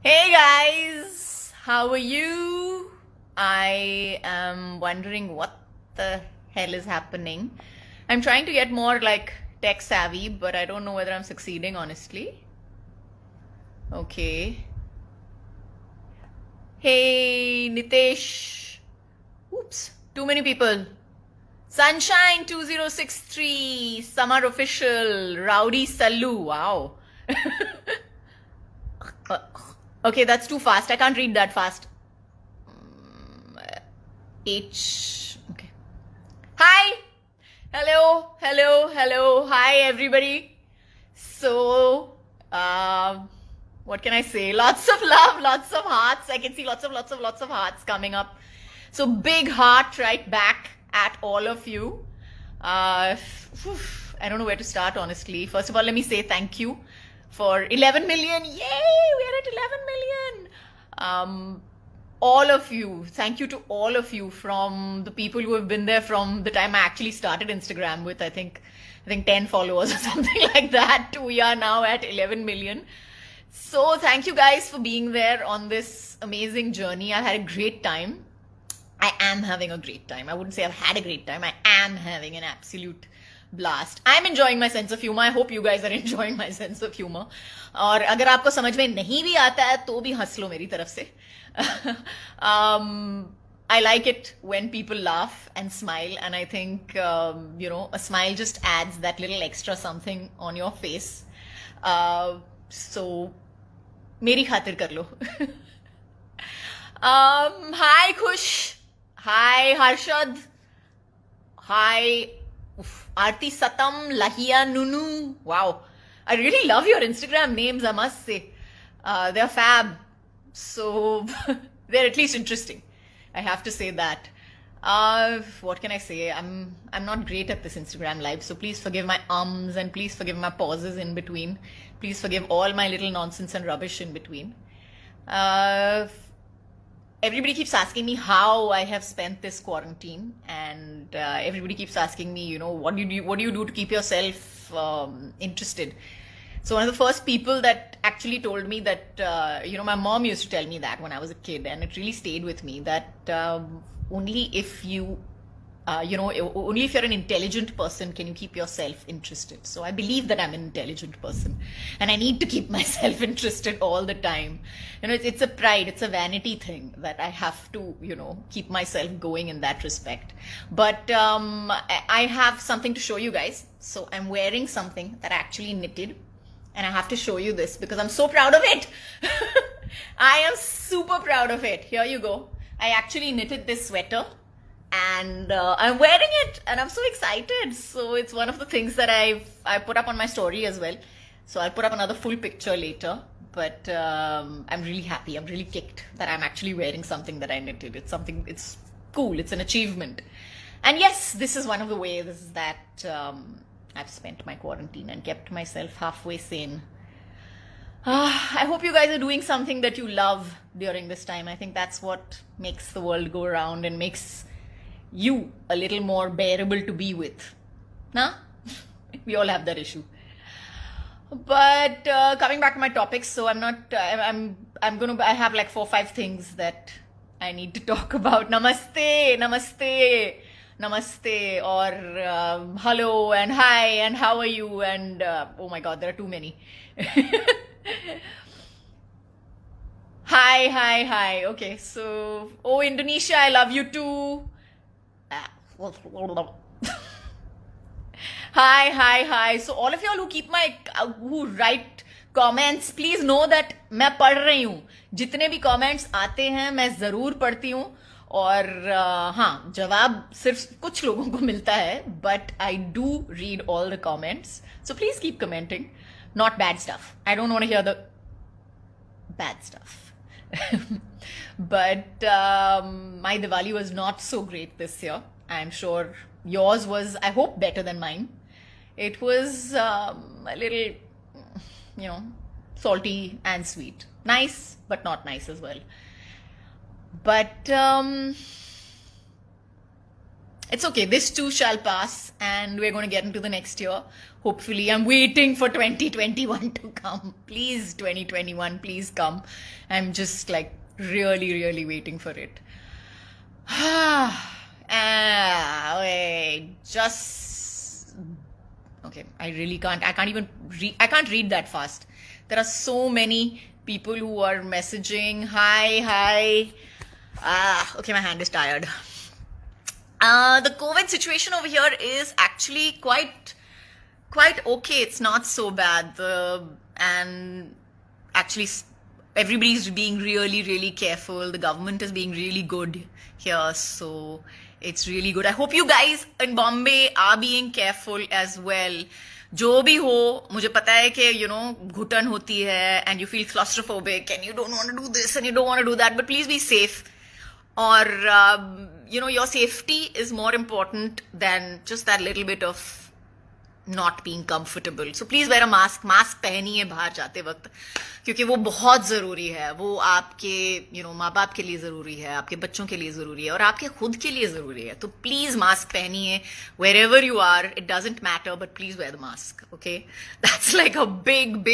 Hey guys, how are you? I am wondering what the hell is happening. I'm trying to get more like tech savvy, but I don't know whether I'm succeeding honestly. Okay. Hey Nitesh. Oops, too many people. Sunshine 2063, Summer Official, Rowdy Sallu. Wow. Uh, okay, that's too fast. I can't read that fast. H. Okay. Hi. Hello. Hello. Hello. Hi, everybody. So, what can I say? Lots of love, lots of hearts. I can see lots of hearts coming up. So, big heart right back at all of you. I don't know where to start, honestly. First of all, let me say thank you for 11 million. Yay! We're at 11 million. All of you, thank you to all of you, from the people who have been there from the time I actually started Instagram with I think 10 followers or something like that, to we are now at 11 million. So thank you guys for being there on this amazing journey. I've had a great time. I am having a great time. I wouldn't say I've had a great time. I am having an absolute blast. I'm enjoying my sense of humor. I hope you guys are enjoying my sense of humor. और अगर आपको समझ में नहीं भी आता है तो भी हंस लो मेरी तरफ से. I like it when people laugh and smile, and I think a smile just adds that little extra something on your face. So मेरी खातिर कर लो. Hi Khush. Hi Harshad. Hi Aarti Satam, Lahia Nunu. Wow. I really love your Instagram names, I must say. They're fab. So they're at least interesting. I have to say that. What can I say? I'm not great at this Instagram live, so please forgive my ums and please forgive my pauses in between. Please forgive all my little nonsense and rubbish in between. Everybody keeps asking me how I have spent this quarantine, and everybody keeps asking me, what do you do to keep yourself interested? So one of the first people that actually told me that, my mom used to tell me that when I was a kid, and it really stayed with me, that only if you only if you're an intelligent person can you keep yourself interested. So I believe that I'm an intelligent person, and I need to keep myself interested all the time. It's a pride, it's a vanity thing that I have to, keep myself going in that respect. But I have something to show you guys. So I'm wearing something that I actually knitted, and I have to show you this because I'm so proud of it. I am super proud of it. Here you go. I actually knitted this sweater, and I'm wearing it, and I'm so excited. So it's one of the things that I put up on my story as well. So I'll put up another full picture later. But I'm really happy. I'm really kicked that I'm actually wearing something that I knitted. It's cool. It's an achievement. And yes, this is one of the ways that I've spent my quarantine and kept myself halfway sane. I hope you guys are doing something that you love during this time. I think that's what makes the world go around and makes you a little more bearable to be with. Nah? We all have that issue. But coming back to my topics, so I have like 4 or 5 things that I need to talk about. Namaste, namaste, namaste, or hello and hi and how are you, and oh my god, there are too many. Hi. Okay, so Indonesia, I love you too. Hi. So all of y'all who write comments, please know that मैं पढ़ रही हूँ. जितने भी comments आते हैं मैं जरूर पढ़ती हूँ, और हाँ, जवाब सिर्फ कुछ लोगों को मिलता है, but I do read all the comments. So please keep commenting. Not bad stuff. I don't want to hear the bad stuff. But my Diwali was not so great this year. I'm sure yours was, I hope, better than mine. It was a little, salty and sweet. Nice, but not nice as well. But it's okay. This too shall pass, and we're going to get into the next year. Hopefully, I'm waiting for 2021 to come. Please, 2021, please come. I'm just like really, really waiting for it. Wait, just okay. I really can't. I can't even read. I can't read that fast. There are so many people who are messaging. Hi. Okay, my hand is tired. The COVID situation over here is actually quite okay. It's not so bad. And actually everybody's being really, really careful. The government is being really good here, so it's really good. I hope you guys in Bombay are being careful as well. जो भी हो, मुझे पता है कि घुटन होती है and you feel claustrophobic and you don't want to do this and you don't want to do that, but please be safe. Or your safety is more important than just that little bit of not being comfortable. So please wear a mask. Mask पहनिए बाहर जाते वक्त, क्योंकि वो बहुत जरूरी है. वो आपके माँ बाप के लिए जरूरी है, आपके बच्चों के लिए जरूरी है, और आपके खुद के लिए जरूरी है. तो प्लीज मास्क पहनिए wherever you are. It doesn't matter, but please wear the mask. Okay, that's like a big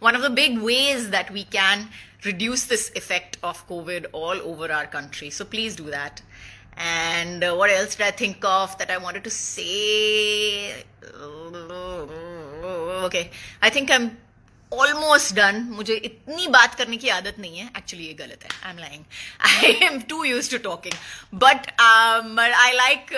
one of the big ways that we can reduce this effect of COVID all over our country. So please do that. And what else did I think of that I wanted to say? Okay, I think I'm almost done. मुझे इतनी बात करने की आदत नहीं है. Actually, ये गलत है. I'm lying. I am too used to talking. But I like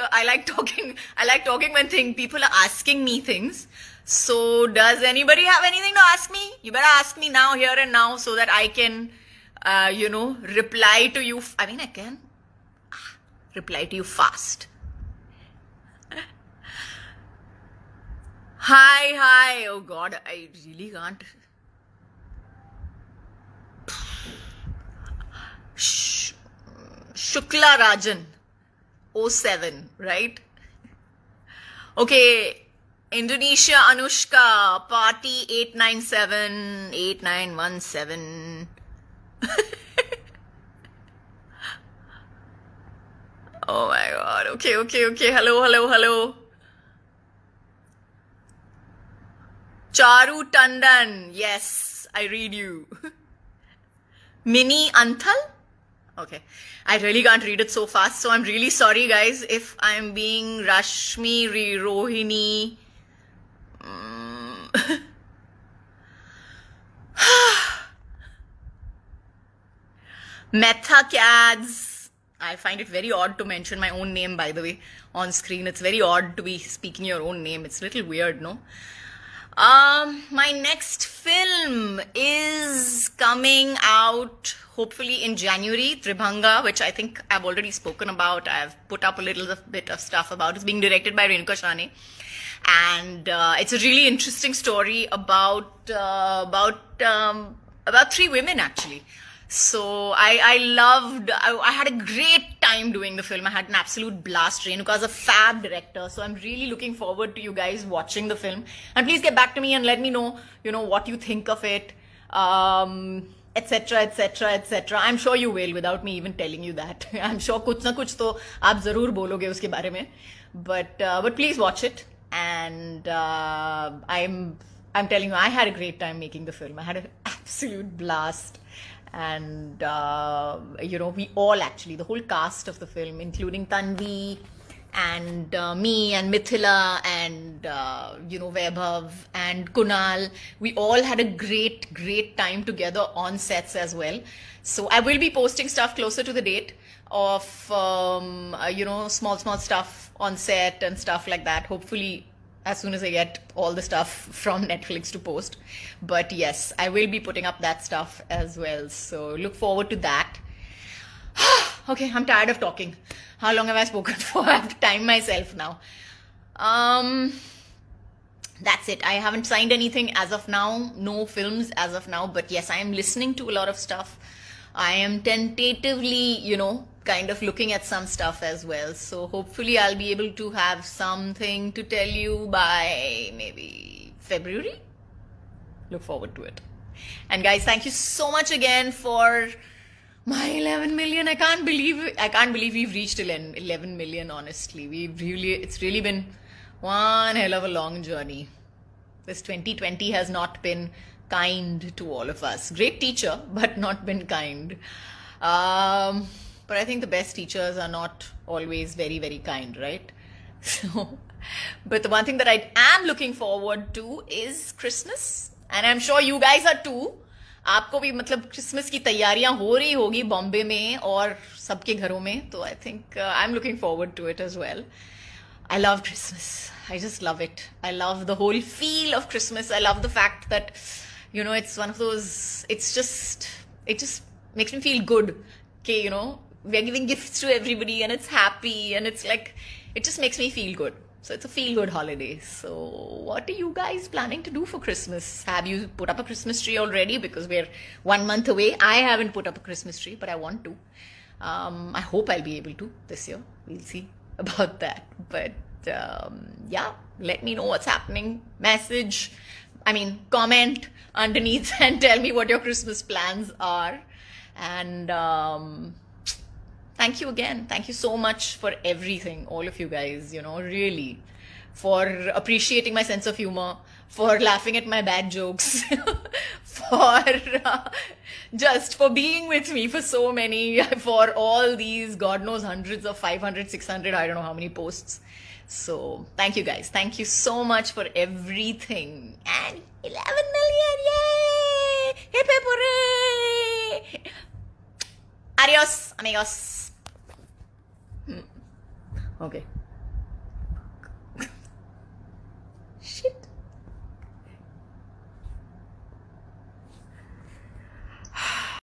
talking. I like talking when people are asking me things. So does anybody have anything to ask me? You better ask me now, here and now, so that I can, reply to you. I mean, I can reply to you fast. Hi. Oh God, I really can't. Shukla Rajan 07, right? Okay. Indonesia Anushka Party 8978917. Oh my God. Okay. Hello. Charu Tandon. Yes, I read you. Mini Anthal? Okay. I really can't read it so fast, so I'm really sorry, guys, if I'm being Rashmi Rohini. Metha Cads. I find it very odd to mention my own name, by the way, on screen. It's very odd to be speaking your own name. It's a little weird, no? My next film is coming out hopefully in January, Tribhanga, which I think I've already spoken about. I've put up a little bit of stuff about. It's being directed by Renuka Shane. And it's a really interesting story about three women, actually. So I had a great time doing the film. I had an absolute blast. Renuka is a fab director. So I'm really looking forward to you guys watching the film. And please get back to me and let me know, what you think of it, etc. I'm sure you will without me even telling you that. I'm sure kuch na kuch to aap zarur bologe uske bare mein. But please watch it. And I'm telling you, I had a great time making the film. I had an absolute blast. And, we all actually, the whole cast of the film, including Tanvi and me and Mithila and, Vaibhav and Kunal, we all had a great time together on sets as well. So I will be posting stuff closer to the date of, small stuff on set and stuff like that. Hopefully, as soon as I get all the stuff from Netflix to post. But yes, I will be putting up that stuff as well. So look forward to that. Okay, I'm tired of talking. How long have I spoken for? I have to time myself now. That's it. I haven't signed anything as of now. No films as of now. But yes, I am listening to a lot of stuff. I am tentatively, kind of looking at some stuff as well. So hopefully I'll be able to have something to tell you by maybe February. Look forward to it. And guys, thank you so much again for My 11 million. I can't believe we've reached 11 million, honestly. It's really been one hell of a long journey. This 2020 has not been kind to all of us. Great teacher, but not been kind. But I think the best teachers are not always very, very kind, right? So, but the one thing that I am looking forward to is Christmas. And I'm sure you guys are too. आपको भी मतलब Christmas की तैयारियां हो रही होगी बॉम्बे में और सबके घरों में, तो I think I am looking forward to it as well. I love Christmas. I just love it. I love the whole feel of Christmas. I love the fact that, it's one of those, it just makes me feel good. Okay, we're giving gifts to everybody and it's happy and it's like, it just makes me feel good. So it's a feel-good holiday. So what are you guys planning to do for Christmas? Have you put up a Christmas tree already? Because we're 1 month away. I haven't put up a Christmas tree, but I want to. I hope I'll be able to this year. We'll see about that. But yeah, let me know what's happening. Comment underneath and tell me what your Christmas plans are. And thank you again. Thank you so much for everything, all of you guys, really, for appreciating my sense of humor, for laughing at my bad jokes, for being with me for all these, God knows, hundreds of 500, 600, I don't know how many posts. So thank you guys. Thank you so much for everything. And 11 million, yay! Hip hip hooray! Adios, amigos. Okay.